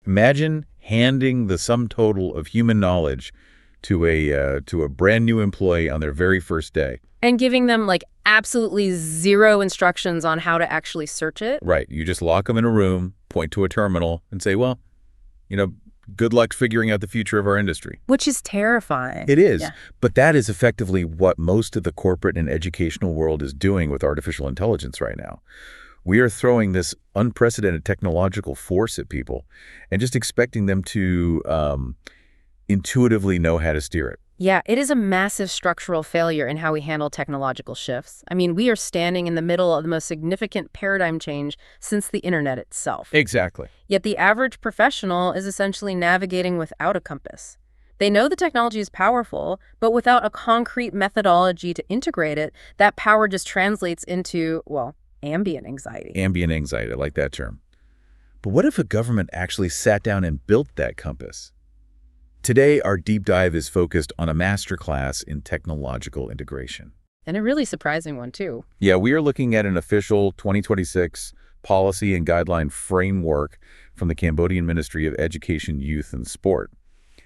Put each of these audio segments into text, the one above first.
Imagine handing the sum total of human knowledge to a brand new employee on their very first day. And giving them, like, absolutely zero instructions on how to actually search it. Right. You just lock them in a room, point to a terminal, and say, well, good luck figuring out the future of our industry. Which is terrifying. It is. Yeah. But that is effectively what most of the corporate and educational world is doing with artificial intelligence right now. We are throwing this unprecedented technological force at people and just expecting them to intuitively know how to steer it. Yeah, it is a massive structural failure in how we handle technological shifts. I mean, we are standing in the middle of the most significant paradigm change since the internet itself. Exactly. Yet the average professional is essentially navigating without a compass. They know the technology is powerful, but without a concrete methodology to integrate it, that power just translates into, well, ambient anxiety. Ambient anxiety, I like that term. But what if a government actually sat down and built that compass? Today, our deep dive is focused on a masterclass in technological integration. And a really surprising one, too. Yeah, we are looking at an official 2026 policy and guideline framework from the Cambodian Ministry of Education, Youth, and Sport.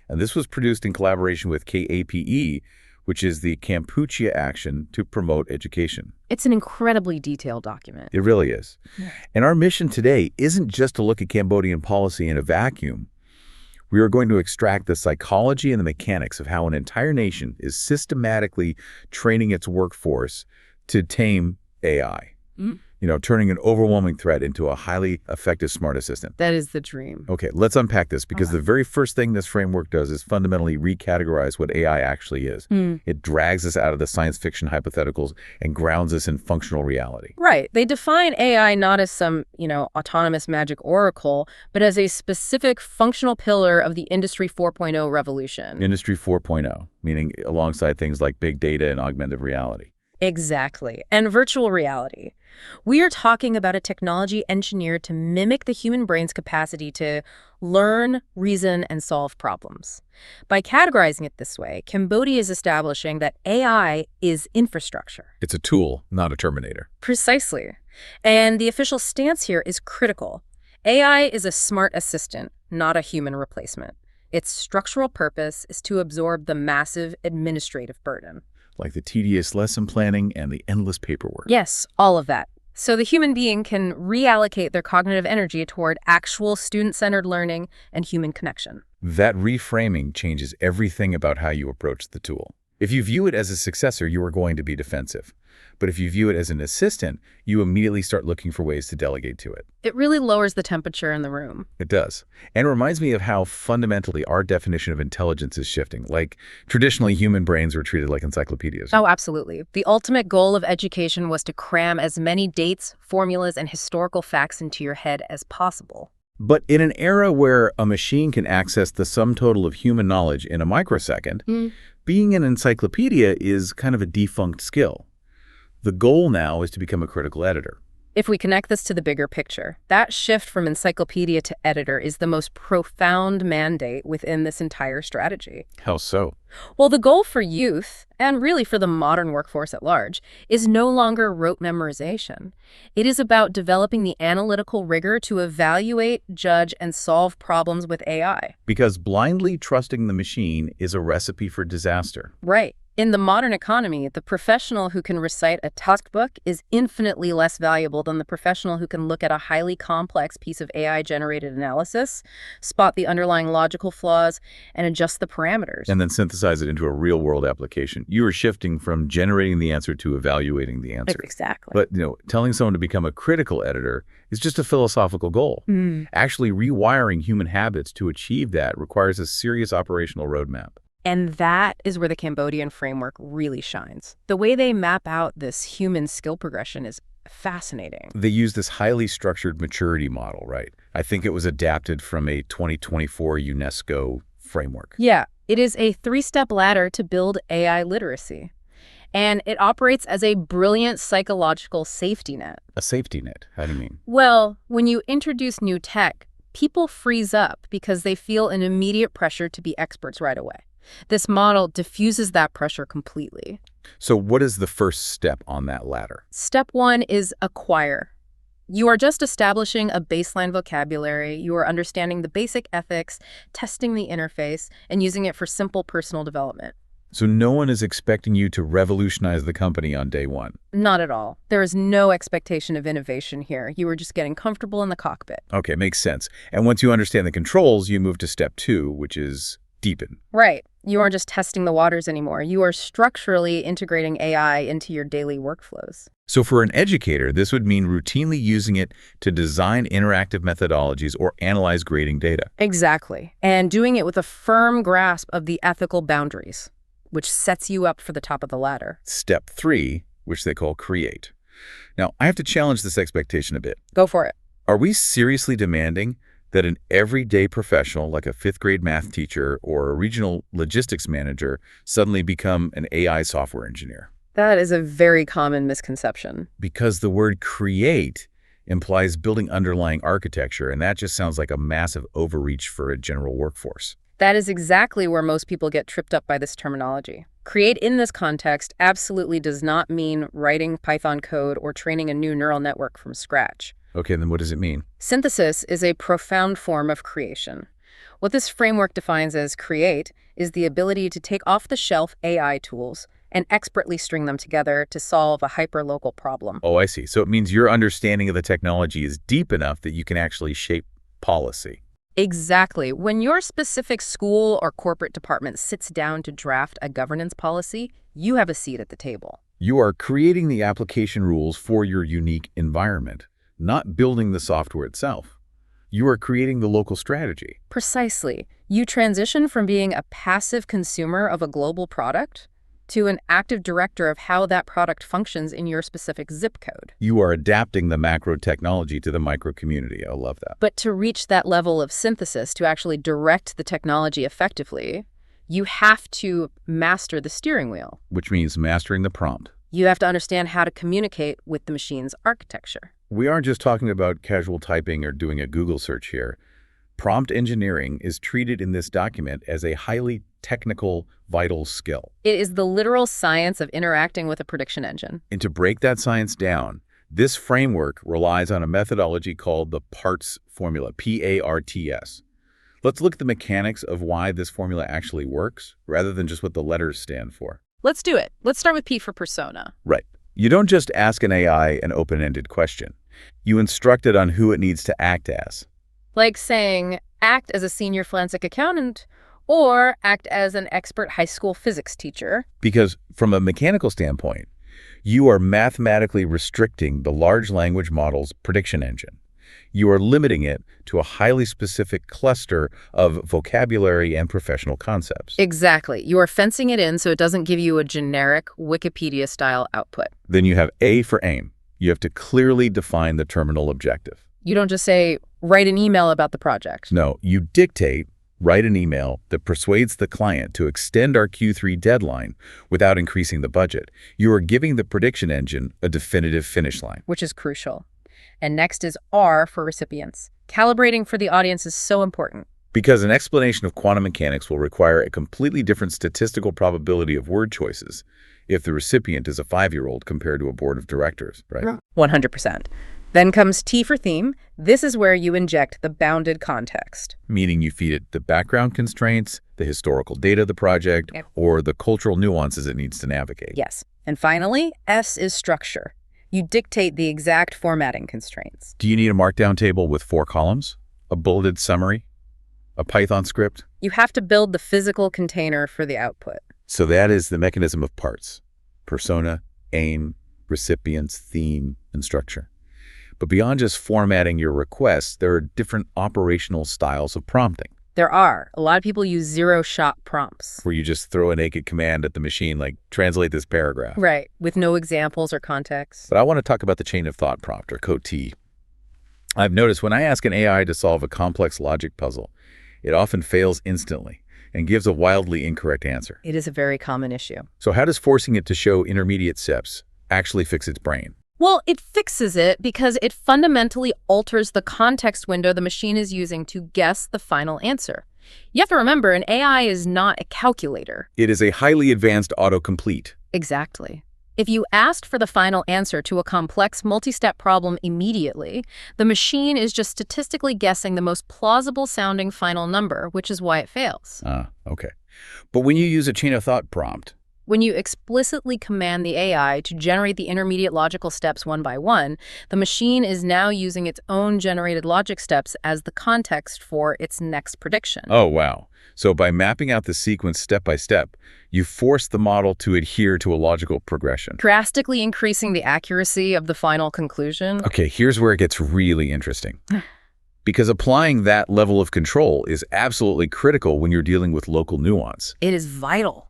And this was produced in collaboration with KAPE, which is the Kampuchea Action to Promote Education. It's an incredibly detailed document. It really is. Yeah. And our mission today isn't just to look at Cambodian policy in a vacuum. We are going to extract the psychology and the mechanics of how an entire nation is systematically training its workforce to tame AI. Turning an overwhelming threat into a highly effective smart assistant. That is the dream. Okay, let's unpack this because the very first thing this framework does is fundamentally recategorize what AI actually is. It drags us out of the science fiction hypotheticals and grounds us in functional reality. Right. They define AI not as some, autonomous magic oracle, but as a specific functional pillar of the Industry 4.0 revolution. Industry 4.0, meaning alongside things like big data and augmented reality. Exactly. And virtual reality. We are talking about a technology engineered to mimic the human brain's capacity to learn, reason, and solve problems. By categorizing it this way, Cambodia is establishing that AI is infrastructure. It's a tool, not a terminator. Precisely. And the official stance here is critical. AI is a smart assistant, not a human replacement. Its structural purpose is to absorb the massive administrative burden. Like the tedious lesson planning and the endless paperwork. Yes, all of that. So the human being can reallocate their cognitive energy toward actual student-centered learning and human connection. That reframing changes everything about how you approach the tool. If you view it as a successor, you are going to be defensive. But if you view it as an assistant, you immediately start looking for ways to delegate to it. It really lowers the temperature in the room. It does. And it reminds me of how fundamentally our definition of intelligence is shifting. Like, traditionally, human brains were treated like encyclopedias. Oh, absolutely. The ultimate goal of education was to cram as many dates, formulas, and historical facts into your head as possible. But in an era where a machine can access the sum total of human knowledge in a microsecond, being an encyclopedia is kind of a defunct skill. The goal now is to become a critical editor. If we connect this to the bigger picture, that shift from encyclopedia to editor is the most profound mandate within this entire strategy. How so? Well, the goal for youth, and really for the modern workforce at large, is no longer rote memorization. It is about developing the analytical rigor to evaluate, judge, and solve problems with AI. Because blindly trusting the machine is a recipe for disaster. Right. In the modern economy, the professional who can recite a textbook is infinitely less valuable than the professional who can look at a highly complex piece of AI-generated analysis, spot the underlying logical flaws, and adjust the parameters. And then synthesize it into a real-world application. You are shifting from generating the answer to evaluating the answer. Exactly. But, telling someone to become a critical editor is just a philosophical goal. Actually rewiring human habits to achieve that requires a serious operational roadmap. And that is where the Cambodian framework really shines. The way they map out this human skill progression is fascinating. They use this highly structured maturity model, right? I think it was adapted from a 2024 UNESCO framework. Yeah, it is a three-step ladder to build AI literacy. And it operates as a brilliant psychological safety net. A safety net? How do you mean? Well, when you introduce new tech, people freeze up because they feel an immediate pressure to be experts right away. This model diffuses that pressure completely. So what is the first step on that ladder? Step one is acquire. You are just establishing a baseline vocabulary, you are understanding the basic ethics, testing the interface, and using it for simple personal development. So no one is expecting you to revolutionize the company on day one. Not at all. There is no expectation of innovation here. You are just getting comfortable in the cockpit. Okay, makes sense. And once you understand the controls, you move to step 2, which is deepen. Right. You aren't just testing the waters anymore. You are structurally integrating AI into your daily workflows. So for an educator, this would mean routinely using it to design interactive methodologies or analyze grading data. Exactly. And doing it with a firm grasp of the ethical boundaries, which sets you up for the top of the ladder. Step 3, which they call create. Now, I have to challenge this expectation a bit. Go for it. Are we seriously demanding that an everyday professional like a 5th grade math teacher or a regional logistics manager suddenly become an AI software engineer? That is a very common misconception. Because the word create implies building underlying architecture, and that just sounds like a massive overreach for a general workforce. That is exactly where most people get tripped up by this terminology. Create in this context absolutely does not mean writing Python code or training a new neural network from scratch. Okay, then what does it mean? Synthesis is a profound form of creation. What this framework defines as create is the ability to take off-the-shelf AI tools and expertly string them together to solve a hyperlocal problem. Oh, I see. So it means your understanding of the technology is deep enough that you can actually shape policy. Exactly. When your specific school or corporate department sits down to draft a governance policy, you have a seat at the table. You are creating the application rules for your unique environment, not building the software itself. You are creating the local strategy. Precisely. You transition from being a passive consumer of a global product to an active director of how that product functions in your specific zip code. You are adapting the macro technology to the micro community. I love that. But to reach that level of synthesis, to actually direct the technology effectively, you have to master the steering wheel. Which means mastering the prompt. You have to understand how to communicate with the machine's architecture. We aren't just talking about casual typing or doing a Google search here. Prompt engineering is treated in this document as a highly technical, vital skill. It is the literal science of interacting with a prediction engine. And to break that science down, this framework relies on a methodology called the PARTS formula, P-A-R-T-S. Let's look at the mechanics of why this formula actually works, rather than just what the letters stand for. Let's do it. Let's start with P for persona. Right. You don't just ask an AI an open-ended question. You instruct it on who it needs to act as. Like saying, act as a senior forensic accountant, or act as an expert high school physics teacher. Because from a mechanical standpoint, you are mathematically restricting the large language model's prediction engine. You are limiting it to a highly specific cluster of vocabulary and professional concepts. Exactly. You are fencing it in so it doesn't give you a generic Wikipedia-style output. Then you have A for aim. You have to clearly define the terminal objective. You don't just say, write an email about the project. No, you dictate, write an email that persuades the client to extend our Q3 deadline without increasing the budget. You are giving the prediction engine a definitive finish line. Which is crucial. And next is R for recipients. Calibrating for the audience is so important. Because an explanation of quantum mechanics will require a completely different statistical probability of word choices if the recipient is a 5-year-old compared to a board of directors, right? 100%. Then comes T for theme. This is where you inject the bounded context. Meaning you feed it the background constraints, the historical data of the project, or the cultural nuances it needs to navigate. Yes. And finally, S is structure. You dictate the exact formatting constraints. Do you need a markdown table with 4 columns? A bulleted summary? A Python script? You have to build the physical container for the output. So that is the mechanism of parts: persona, aim, recipients, theme, and structure. But beyond just formatting your requests, there are different operational styles of prompting. There are. A lot of people use zero-shot prompts. Where you just throw a naked command at the machine, like, translate this paragraph. Right, with no examples or context. But I want to talk about the chain of thought prompt, or COT. I've noticed when I ask an AI to solve a complex logic puzzle, it often fails instantly and gives a wildly incorrect answer. It is a very common issue. So how does forcing it to show intermediate steps actually fix its brain? Well, it fixes it because it fundamentally alters the context window the machine is using to guess the final answer. You have to remember, an AI is not a calculator. It is a highly advanced autocomplete. Exactly. If you asked for the final answer to a complex multi-step problem immediately, the machine is just statistically guessing the most plausible sounding final number, which is why it fails. Okay. But when you use a chain of thought prompt, When you explicitly command the AI to generate the intermediate logical steps one by one, the machine is now using its own generated logic steps as the context for its next prediction. oh wow. So by mapping out the sequence step by step, you force the model to adhere to a logical progression. Drastically increasing the accuracy of the final conclusion. Okay, here's where it gets really interesting. Because applying that level of control is absolutely critical when you're dealing with local nuance. It is vital.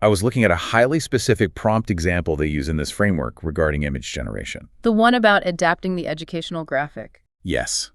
I was looking at a highly specific prompt example they use in this framework regarding image generation. The one about adapting the educational graphic. Yes.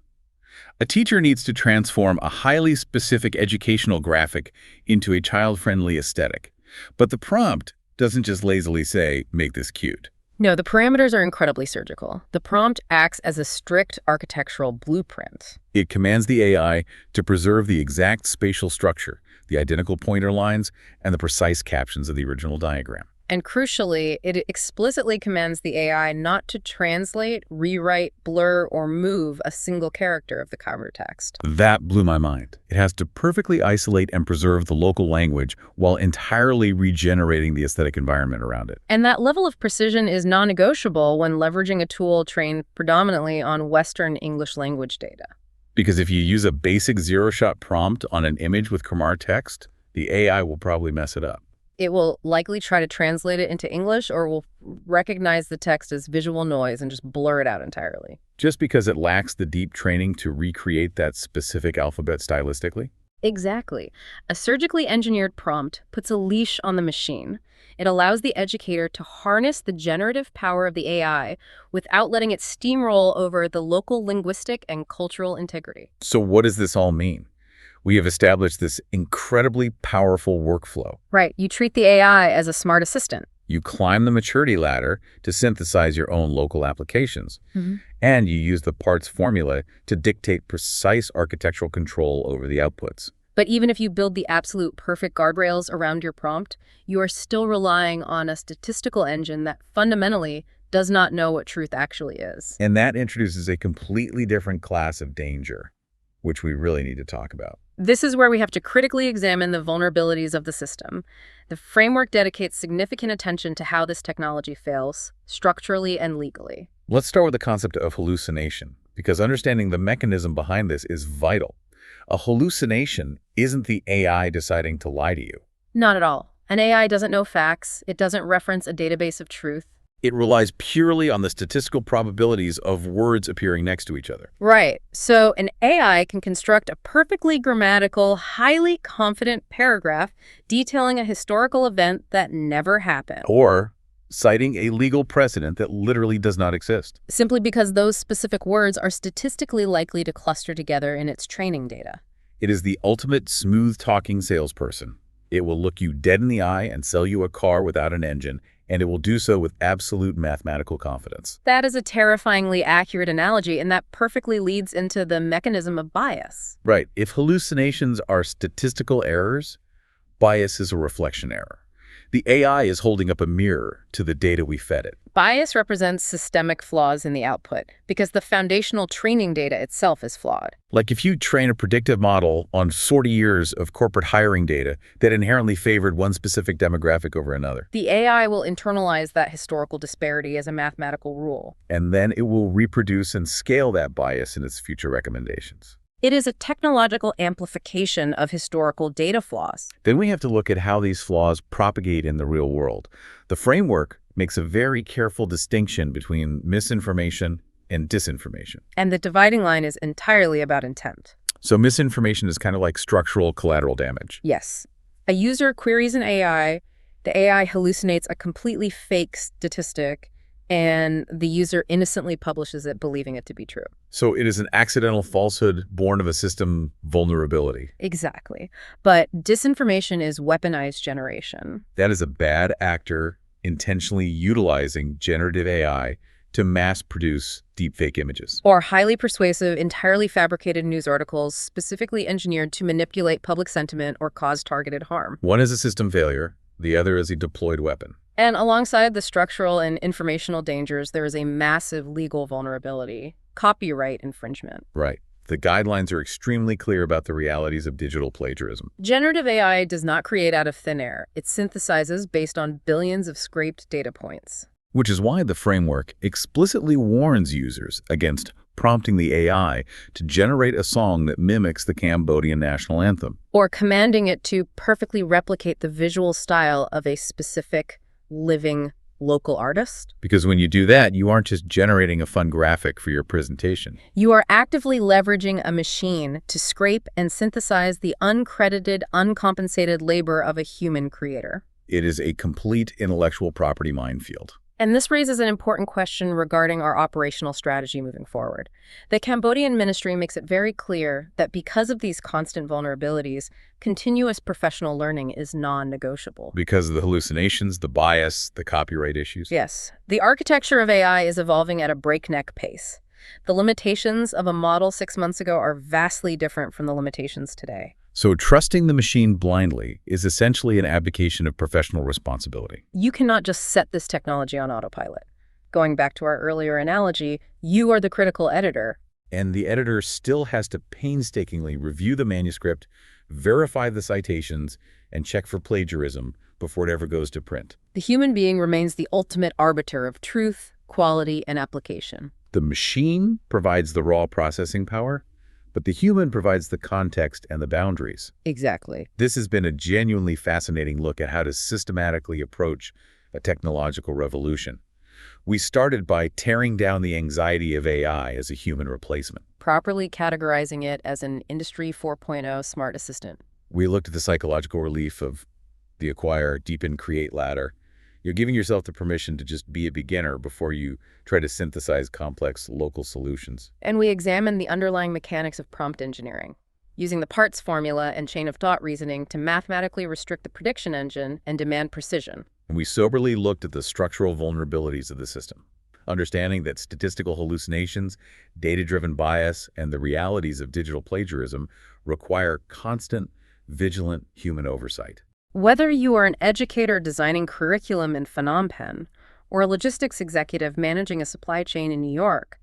A teacher needs to transform a highly specific educational graphic into a child-friendly aesthetic. But the prompt doesn't just lazily say, make this cute. No, the parameters are incredibly surgical. The prompt acts as a strict architectural blueprint. It commands the AI to preserve the exact spatial structure, the identical pointer lines, and the precise captions of the original diagram. And crucially, it explicitly commands the AI not to translate, rewrite, blur, or move a single character of the cover text. That blew my mind. It has to perfectly isolate and preserve the local language while entirely regenerating the aesthetic environment around it. And that level of precision is non-negotiable when leveraging a tool trained predominantly on Western English language data. Because if you use a basic zero-shot prompt on an image with Khmer text, the AI will probably mess it up. It will likely try to translate it into English or will recognize the text as visual noise and just blur it out entirely. Just because it lacks the deep training to recreate that specific alphabet stylistically? Exactly. A surgically engineered prompt puts a leash on the machine. It allows the educator to harness the generative power of the AI without letting it steamroll over the local linguistic and cultural integrity. So what does this all mean? We have established this incredibly powerful workflow. Right. You treat the AI as a smart assistant. You climb the maturity ladder to synthesize your own local applications. And you use the parts formula to dictate precise architectural control over the outputs. But even if you build the absolute perfect guardrails around your prompt, you are still relying on a statistical engine that fundamentally does not know what truth actually is. And that introduces a completely different class of danger, which we really need to talk about. This is where we have to critically examine the vulnerabilities of the system. The framework dedicates significant attention to how this technology fails, structurally and legally. Let's start with the concept of hallucination, because understanding the mechanism behind this is vital. A hallucination isn't the AI deciding to lie to you. Not at all. An AI doesn't know facts. It doesn't reference a database of truth. It relies purely on the statistical probabilities of words appearing next to each other. Right. So an AI can construct a perfectly grammatical, highly confident paragraph detailing a historical event that never happened. Or citing a legal precedent that literally does not exist. Simply because those specific words are statistically likely to cluster together in its training data. It is the ultimate smooth-talking salesperson. It will look you dead in the eye and sell you a car without an engine, and it will do so with absolute mathematical confidence. That is a terrifyingly accurate analogy, and that perfectly leads into the mechanism of bias. Right. If hallucinations are statistical errors, bias is a reflection error. The AI is holding up a mirror to the data we fed it. Bias represents systemic flaws in the output because the foundational training data itself is flawed. Like if you train a predictive model on 40 years of corporate hiring data that inherently favored one specific demographic over another. The AI will internalize that historical disparity as a mathematical rule. And then it will reproduce and scale that bias in its future recommendations. It is a technological amplification of historical data flaws. Then we have to look at how these flaws propagate in the real world. The framework makes a very careful distinction between misinformation and disinformation. And the dividing line is entirely about intent. So misinformation is kind of like structural collateral damage. Yes. A user queries an AI, the AI hallucinates a completely fake statistic, and the user innocently publishes it believing it to be true. So it is an accidental falsehood born of a system vulnerability. Exactly. But disinformation is weaponized generation. That is a bad actor intentionally utilizing generative AI to mass produce deepfake images. Or highly persuasive, entirely fabricated news articles specifically engineered to manipulate public sentiment or cause targeted harm. One is a system failure, the other is a deployed weapon. And alongside the structural and informational dangers, there is a massive legal vulnerability: copyright infringement. Right. The guidelines are extremely clear about the realities of digital plagiarism. Generative AI does not create out of thin air. It synthesizes based on billions of scraped data points. Which is why the framework explicitly warns users against prompting the AI to generate a song that mimics the Cambodian national anthem. Or commanding it to perfectly replicate the visual style of a specific, living, local artist. Because when you do that, you aren't just generating a fun graphic for your presentation. You are actively leveraging a machine to scrape and synthesize the uncredited, uncompensated labor of a human creator. It is a complete intellectual property minefield. And this raises an important question regarding our operational strategy moving forward. The Cambodian ministry makes it very clear that because of these constant vulnerabilities, continuous professional learning is non-negotiable. Because of the hallucinations, the bias, the copyright issues. Yes. The architecture of AI is evolving at a breakneck pace. The limitations of a model 6 months ago are vastly different from the limitations today. So trusting the machine blindly is essentially an abdication of professional responsibility. You cannot just set this technology on autopilot. Going back to our earlier analogy, you are the critical editor. And the editor still has to painstakingly review the manuscript, verify the citations, and check for plagiarism before it ever goes to print. The human being remains the ultimate arbiter of truth, quality, and application. The machine provides the raw processing power, but the human provides the context and the boundaries. Exactly. This has been a genuinely fascinating look at how to systematically approach a technological revolution. We started by tearing down the anxiety of AI as a human replacement. Properly categorizing it as an Industry 4.0 smart assistant. We looked at the psychological relief of the acquire, deepen, create ladder. You're giving yourself the permission to just be a beginner before you try to synthesize complex local solutions. And we examined the underlying mechanics of prompt engineering, using the parts formula and chain of thought reasoning to mathematically restrict the prediction engine and demand precision. And we soberly looked at the structural vulnerabilities of the system, understanding that statistical hallucinations, data-driven bias, and the realities of digital plagiarism require constant, vigilant human oversight. Whether you are an educator designing curriculum in Phnom Penh or a logistics executive managing a supply chain in New York,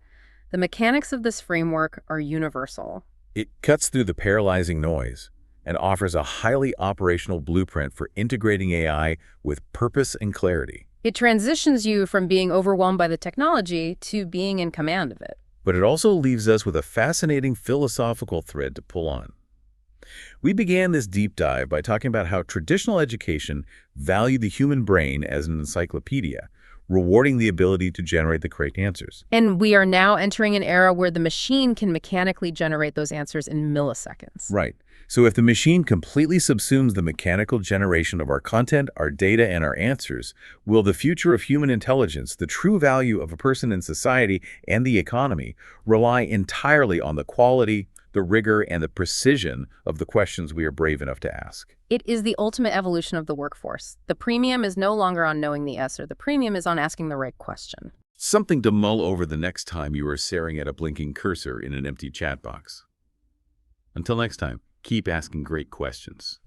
the mechanics of this framework are universal. It cuts through the paralyzing noise and offers a highly operational blueprint for integrating AI with purpose and clarity. It transitions you from being overwhelmed by the technology to being in command of it. But it also leaves us with a fascinating philosophical thread to pull on. We began this deep dive by talking about how traditional education valued the human brain as an encyclopedia, rewarding the ability to generate the correct answers. And we are now entering an era where the machine can mechanically generate those answers in milliseconds. Right. So if the machine completely subsumes the mechanical generation of our content, our data, and our answers, will the future of human intelligence, the true value of a person in society and the economy, rely entirely on the quality, the rigor, and the precision of the questions we are brave enough to ask? It is the ultimate evolution of the workforce. The premium is no longer on knowing the answer. The premium is on asking the right question. Something to mull over the next time you are staring at a blinking cursor in an empty chat box. Until next time, keep asking great questions.